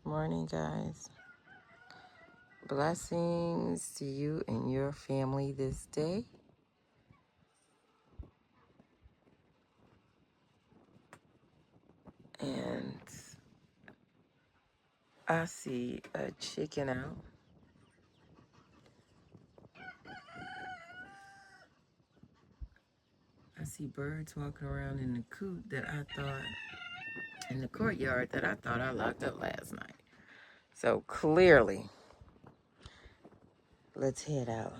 Morning, guys. Blessings to you and your family this day. And I see a chicken out. I see birds walking around in the coop in the courtyard that I thought I locked up last night. So clearly, let's head out.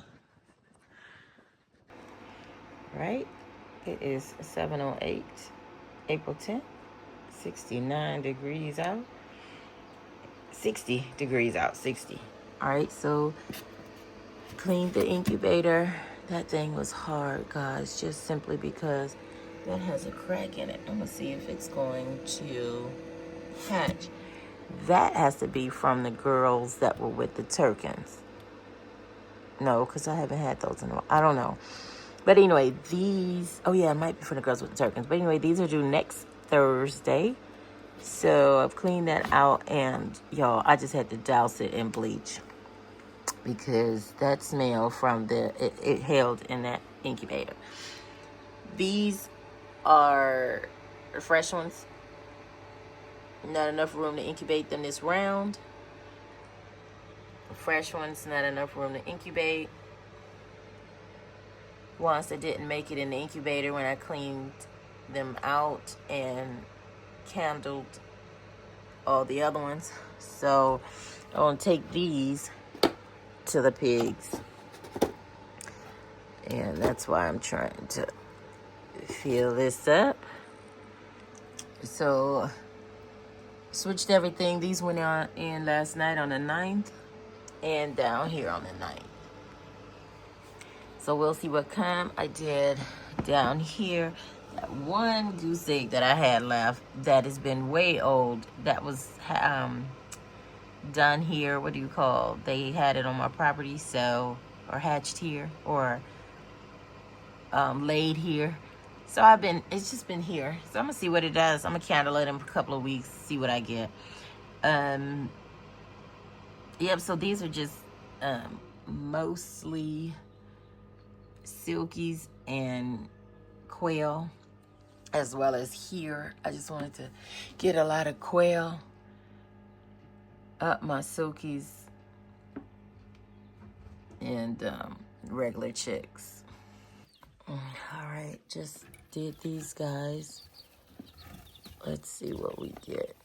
Right? It is 7:08, April 10th, 69 degrees out. 60 degrees out, 60. All right, so cleaned the incubator. That thing was hard, guys, just simply because that has a crack in it. I'm gonna see if it's going to hatch. That has to be from the girls that were with the Turkins. No, because I haven't had those in a while. I don't know. But anyway, it might be from the girls with the Turkins. But anyway, these are due next Thursday. So I've cleaned that out, and y'all, I just had to douse it in bleach because that smell from it held in that incubator. These are fresh ones. Not enough room to incubate them this round. Fresh ones, not enough room to incubate. Ones that didn't make it in the incubator when I cleaned them out and candled all the other ones. So I'm going to take these to the pigs. And that's why I'm trying to fill this up. So switched everything. These went in last night on the 9th and down here on the 9th. So we'll see what kind I did down here. That one goose egg that I had left that has been way old, that was done here. What do you call? They had it on my property, or hatched here, or laid here. So it's just been here. So I'm gonna see what it does. I'm gonna candle it in a couple of weeks, see what I get. Yep, so these are just mostly silkies and quail, as well as here. I just wanted to get a lot of quail up my silkies and regular chicks. All right, just did these guys. Let's see what we get.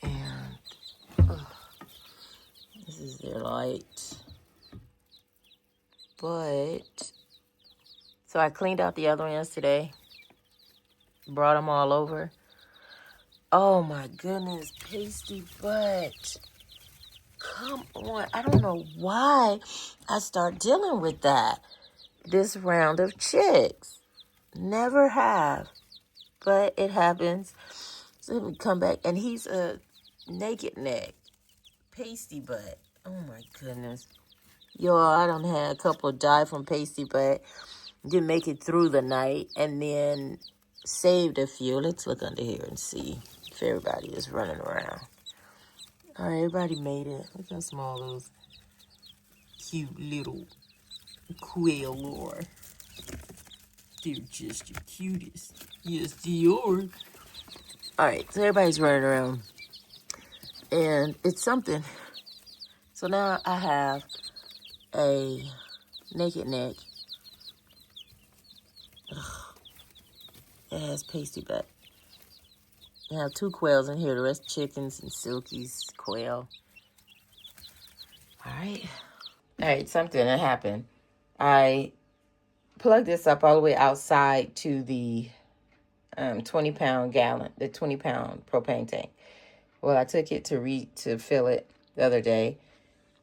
And this is their light. But so I cleaned out the other ones today. Brought them all over. Oh my goodness, pasty butt. Come on. I don't know why I start dealing with that this round of chicks. Never have. But it happens. So let me come back. And he's a naked neck. Pasty butt. Oh my goodness. Y'all, I done had a couple die from pasty butt. Didn't make it through the night. And then saved a few. Let's look under here and see if everybody is running around. All right, everybody made it. Look how small those cute little quail are. They're just the cutest. Yes, they are. All right, so everybody's running around. And it's something. So now I have a naked neck. Ugh. It has pasty butt. I have 2 quails in here. The rest chickens and silkies, quail. All right, something that happened. I plugged this up all the way outside to the 20-pound gallon, the 20-pound propane tank. Well, I took it to fill it the other day.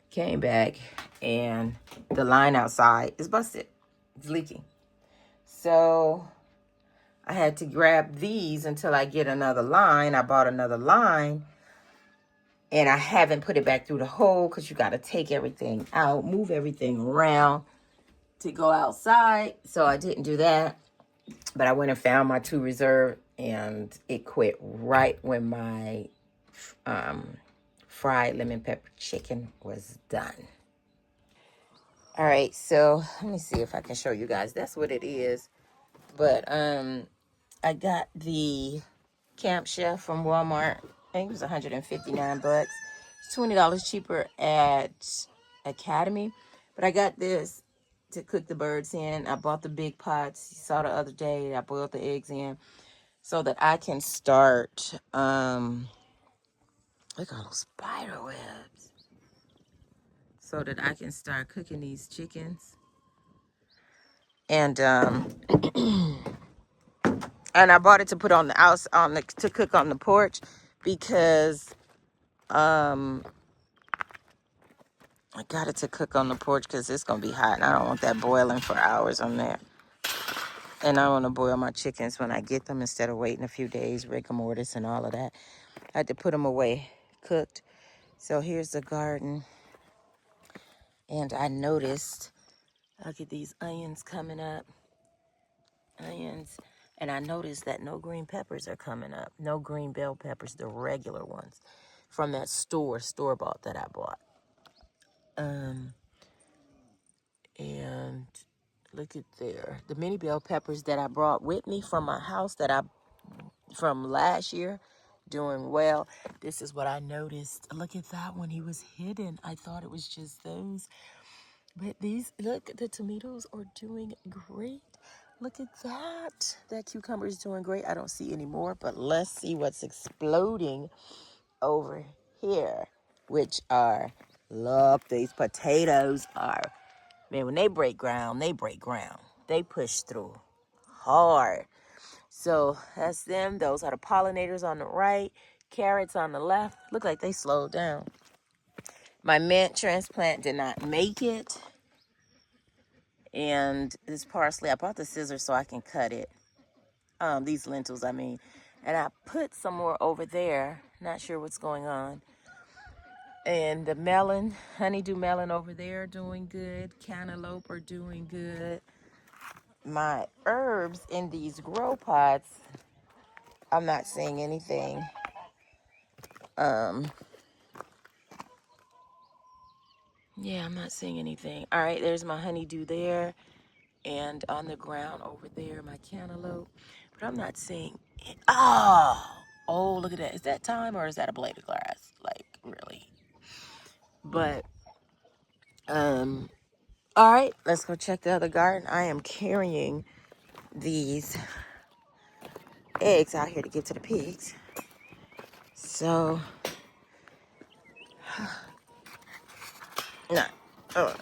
Came back, and the line outside is busted. It's leaking. So I had to grab these until I get another line. I bought another line, and I haven't put it back through the hole because you got to take everything out, move everything around to go outside. So I didn't do that, but I went and found my 2 reserve, and it quit right when my fried lemon pepper chicken was done. All right, so let me see if I can show you guys. That's what it is. But I got the Camp Chef from Walmart. I think it was 159 bucks. It's $20 cheaper at Academy. But I got this to cook the birds in. I bought the big pots. You saw the other day. I boiled the eggs in so that I can start. Look at all those spider webs. So that I can start cooking these chickens. And and I bought it to put on the house to cook on the porch because I got it to cook on the porch because it's gonna be hot and I don't want that boiling for hours on there. And I want to boil my chickens when I get them instead of waiting a few days, rigor mortis and all of that. I had to put them away cooked. So here's the garden. And I noticed, look at these onions coming up. Onions. And I noticed that no green peppers are coming up. No green bell peppers, the regular ones from that store-bought that I bought. And look at there. The mini bell peppers that I brought with me from my house from last year, doing well. This is what I noticed. Look at that one. He was hidden. I thought it was just those. But these, look, the tomatoes are doing great. Look at that. That cucumber is doing great. I don't see any more, but let's see what's exploding over here, which are, look, these potatoes are, man, when they break ground, they break ground. They push through hard. So that's them. Those are the pollinators on the right, carrots on the left. Look like they slowed down. My mint transplant did not make it. And this parsley, I bought the scissors so I can cut it. These lentils, I mean. And I put some more over there. Not sure what's going on. And the melon, honeydew melon over there doing good. Cantaloupe are doing good. My herbs in these grow pots, I'm not seeing anything. Yeah, I'm not seeing anything. All right, there's my honeydew there. And on the ground over there, my cantaloupe. But I'm not seeing it. Oh, look at that. Is that thyme or is that a blade of grass? Like, really? But, all right, let's go check the other garden. I am carrying these eggs out here to give to the pigs. So, no. Oh,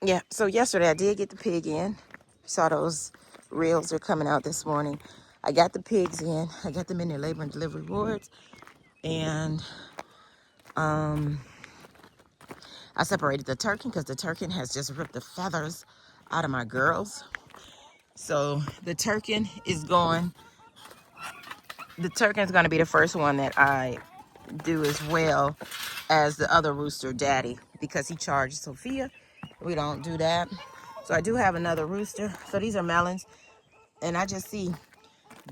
yeah, so yesterday I did get the pig in. Saw those reels are coming out this morning. I got the pigs in. I got them in their labor and delivery wards. And I separated the turkey because the turkey has just ripped the feathers out of my girls. So the turkey is going to be the first one that I do as well as the other rooster daddy because he charged Sophia. We don't do that. So I do have another rooster. So these are melons. And I just see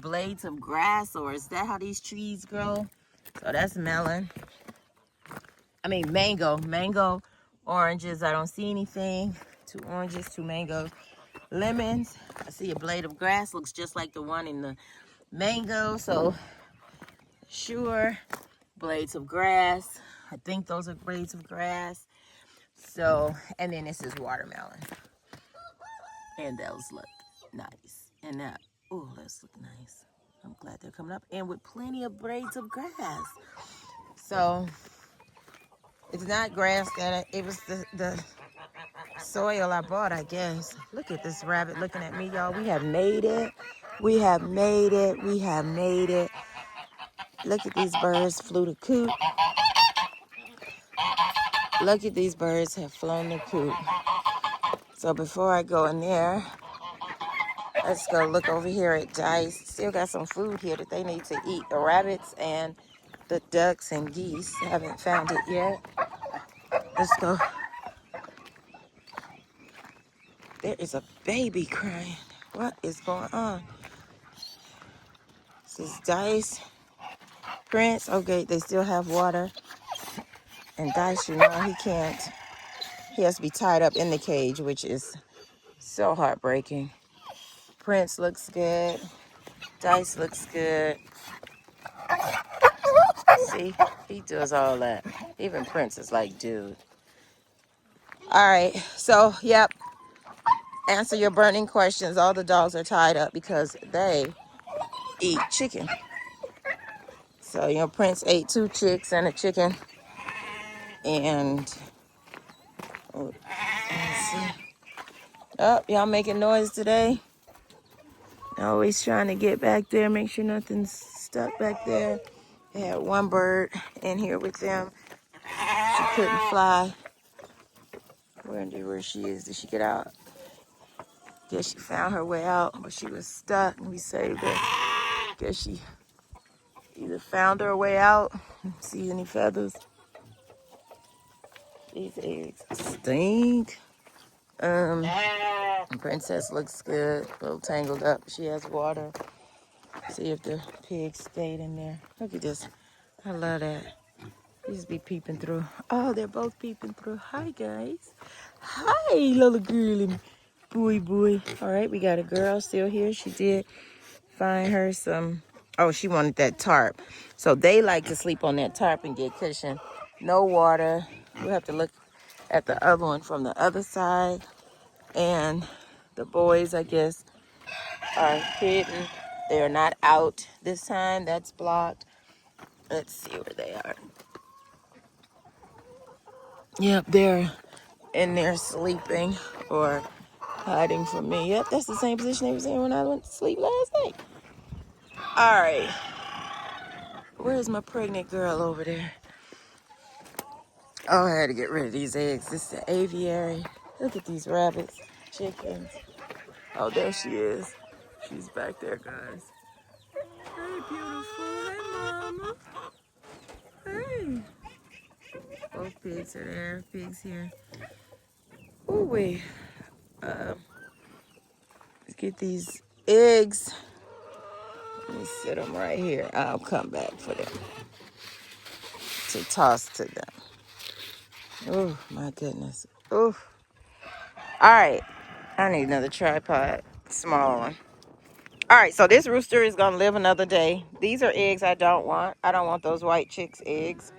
blades of grass, or is that how these trees grow? So that's melon. I mean mango, oranges. I don't see anything. 2 oranges, 2 mangoes, lemons. I see a blade of grass, looks just like the one in the mango. So sure, blades of grass. I think those are blades of grass. So, and then this is watermelon. And those look nice. And that, oh, those look nice. I'm glad they're coming up. And with plenty of blades of grass. So, it's not grass that it was the soil I bought, I guess. Look at this rabbit looking at me, y'all. We have made it. We have made it. We have made it. Look at these birds flew the coop. Look at these birds have flown the coop. So before I go in there, let's go look over here at Dice. Still got some food here that they need to eat. The rabbits and the ducks and geese. Haven't found it yet. Let's go. There is a baby crying. What is going on? This is Dice. Prince, okay, they still have water. And Dice, you know, he can't. He has to be tied up in the cage, which is so heartbreaking. Prince looks good. Dice looks good. See, he does all that. Even Prince is like, dude. All right, so, yep. Answer your burning questions. All the dogs are tied up because they eat chicken. So, you know, Prince ate 2 chicks and a chicken. And, let's see. Oh, y'all making noise today? Always trying to get back there, make sure nothing's stuck back there. They had one bird in here with them. She couldn't fly. Wonder where she is. Did she get out? Guess she found her way out, but she was stuck and we saved her. Guess she either found her way out. See any feathers? These eggs stink. Princess looks good. A little tangled up. She has water. See if the pig stayed in there. Look at this. I love that. These be peeping through. Oh, they're both peeping through. Hi, guys. Hi, little girl. Boy. All right, we got a girl still here. She did find her some. Oh, she wanted that tarp. So they like to sleep on that tarp and get cushion. No water. We'll have to look at the other one from the other side. And the boys, I guess, are hidden. They are not out this time. That's blocked. Let's see where they are. Yep, they're in there sleeping or hiding from me. Yep, that's the same position they was in when I went to sleep last night. All right. Where's my pregnant girl over there? Oh, I had to get rid of these eggs. This is the aviary. Look at these rabbits, chickens. Oh, there she is. She's back there, guys. Hey, beautiful. Hey, mama. Hey. Both pigs are there. Pigs here. Ooh, wait. Let's get these eggs. Let me sit them right here. I'll come back for them to toss to them. Oh, my goodness. Oh. All right. I need another tripod. Small one. All right, so this rooster is going to live another day. These are eggs I don't want. I don't want those white chicks' eggs.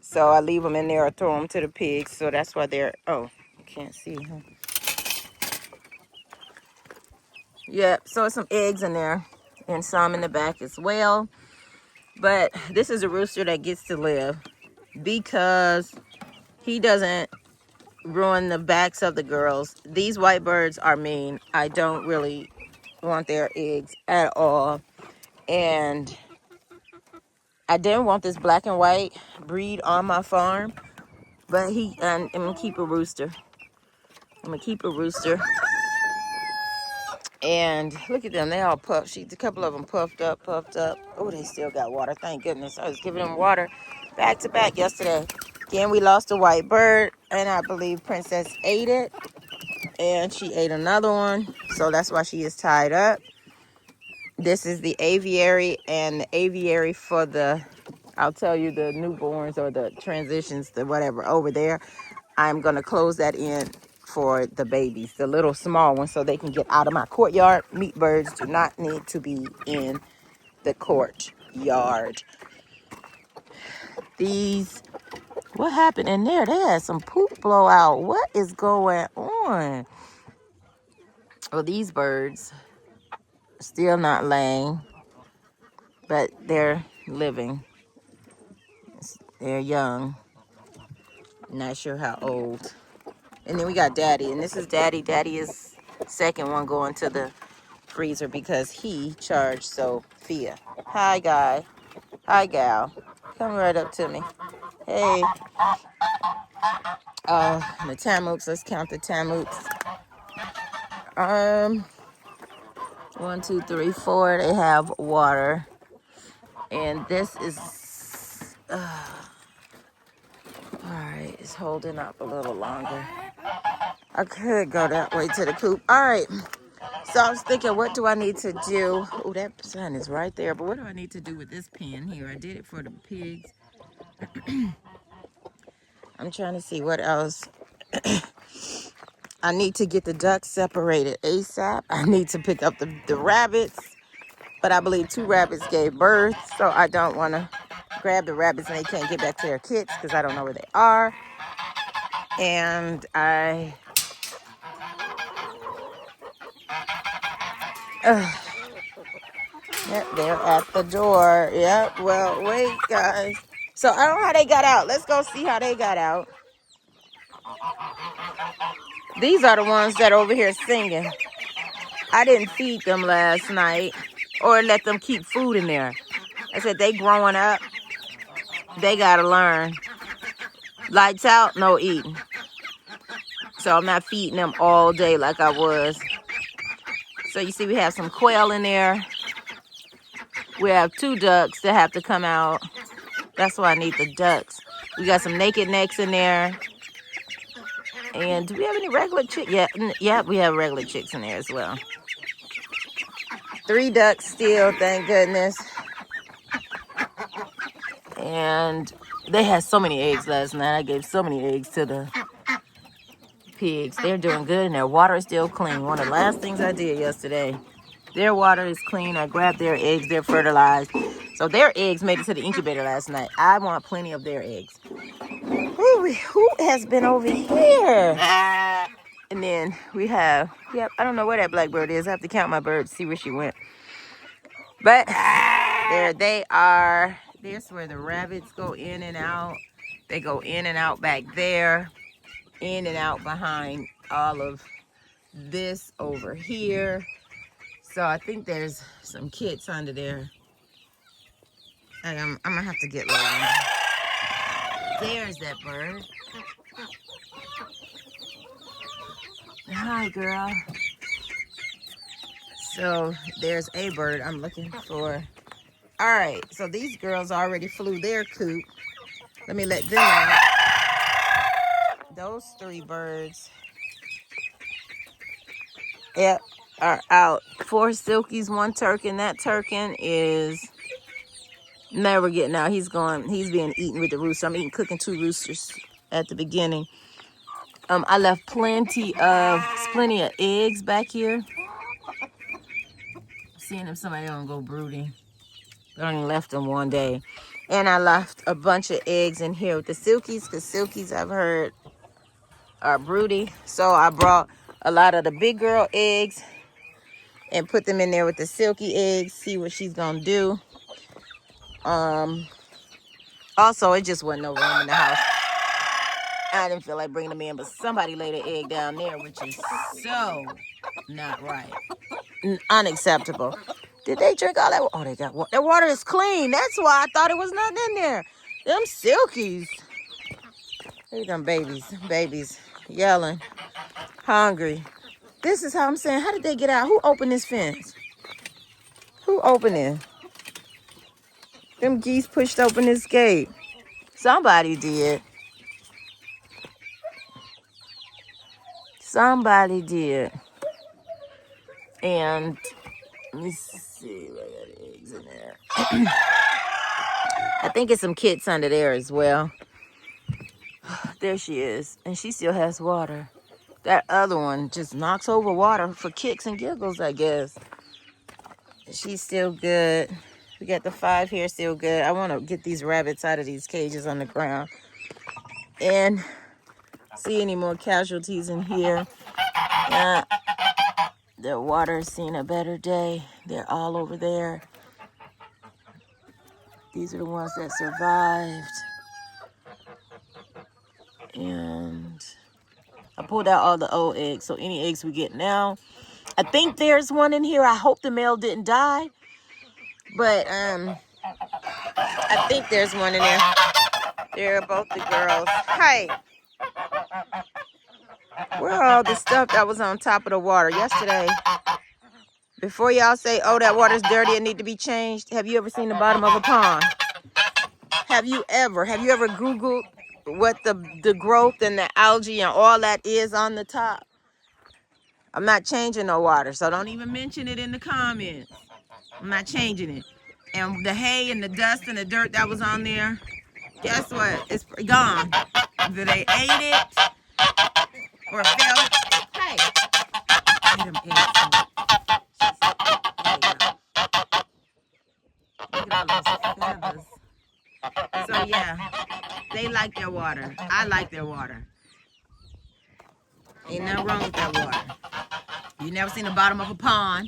So I leave them in there or throw them to the pigs. So that's why they're... Oh, you can't see, huh? Yep, so some eggs in there and some in the back as well. But this is a rooster that gets to live because he doesn't ruin the backs of the girls. These white birds are mean. I don't really want their eggs at all. And I didn't want this black and white breed on my farm. But I'm going to keep a rooster. I'm going to keep a rooster. And look at them. They all puffed. A couple of them puffed up. Oh, they still got water. Thank goodness. I was giving them water back to back yesterday. Again, we lost a white bird. And I believe Princess ate it. And she ate another one. So that's why she is tied up. This is the aviary. And the aviary for the, I'll tell you, the newborns or the transitions, the whatever, over there. I'm going to close that in for the babies, the little small ones, so they can get out of my courtyard. Meat birds do not need to be in the courtyard. These, what happened in there? They had some poop blowout. What is going on? Well, these birds still not laying, but they're living. They're young. Not sure how old. And then we got Daddy, and this is Daddy. Daddy is second one going to the freezer because he charged Sophia. Hi, guy. Hi, gal. Come right up to me. Hey. The Tamooks. Let's count the Tamooks. 1, 2, 3, 4. They have water, and this is. All right, it's holding up a little longer. I could go that way to the coop. All right. So I was thinking, what do I need to do? Oh, that sign is right there. But what do I need to do with this pen here? I did it for the pigs. I'm trying to see what else. I need to get the ducks separated ASAP. I need to pick up the rabbits. But I believe 2 rabbits gave birth. So I don't want to grab the rabbits and they can't get back to their kits because I don't know where they are. And yep, they're at the door. Yep, well, wait, guys. So I don't know how they got out. Let's go see how they got out. These are the ones that are over here singing. I didn't feed them last night or let them keep food in there. I said they growing up. They got to learn. Lights out, no eating. So I'm not feeding them all day like I was. So you see we have some quail in there. We have 2 ducks that have to come out. That's why I need the ducks. We got some naked necks in there. And do we have any regular chicks? Yeah, we have regular chicks in there as well. 3 ducks still, thank goodness. And they had so many eggs last night. I gave so many eggs to the pigs. They're doing good and their water is still clean. One of the last things I did yesterday. Their water is clean. I grabbed their eggs. They're fertilized. So their eggs made it to the incubator last night. I want plenty of their eggs. Who has been over here? And then we have, I don't know where that blackbird is. I have to count my birds, see where she went. But there they are. There's where the rabbits go in and out. They go in and out back there. In and out behind all of this over here. So I think there's some kits under there. I'm gonna have to get low. There's that bird. Hi, girl. So there's a bird I'm looking for. All right, so these girls already flew their coop. Let me let them out. Those 3 birds, yep, are out. 4 silkies, 1 turkin. That turkin is never getting out. He's being eaten with the rooster. I'm cooking 2 roosters at the beginning. I left plenty of eggs back here. Seeing if somebody gonna go broody. I only left them 1 day. And I left a bunch of eggs in here with the silkies, because silkies I've heard are broody. So I brought a lot of the big girl eggs and put them in there with the silky eggs, see what she's gonna do. Also, it just wasn't no room in the house. I didn't feel like bringing them in, but somebody laid an egg down there, which is so not right. Unacceptable. Did they drink all that? Oh, they got water. Their water is clean. That's why I thought it was nothing in there. Them silkies. Look at them babies yelling, hungry. This is how I'm saying, how did they get out? Who opened this fence? Who opened it? Them geese pushed open this gate. Somebody did. Somebody did. And let me see. I got eggs in there. I think it's some kits under there as well. There she is. And she still has water. That other one just knocks over water for kicks and giggles, I guess. She's still good. We got the 5 here still good. I want to get these rabbits out of these cages on the ground. And see any more casualties in here. Yeah. Their water's seen a better day. They're all over there. These are the ones that survived. And I pulled out all the old eggs. So any eggs we get now. I think there's one in here. I hope the male didn't die. But I think there's one in there. There are both the girls. Hey. Where are all the stuff that was on top of the water yesterday? Before y'all say, oh, that water's dirty and need to be changed. Have you ever seen the bottom of a pond? Have you ever Googled what the growth and the algae and all that is on the top? I'm not changing no water, so don't even mention it in the comments. I'm not changing it. And the hay and the dust and the dirt that was on there, guess what? It's gone. Either they ate it or fell. Hey, let them ate it. Look at all those feathers. So yeah, they like their water. I like their water. Ain't nothing wrong with that water. You never seen the bottom of a pond.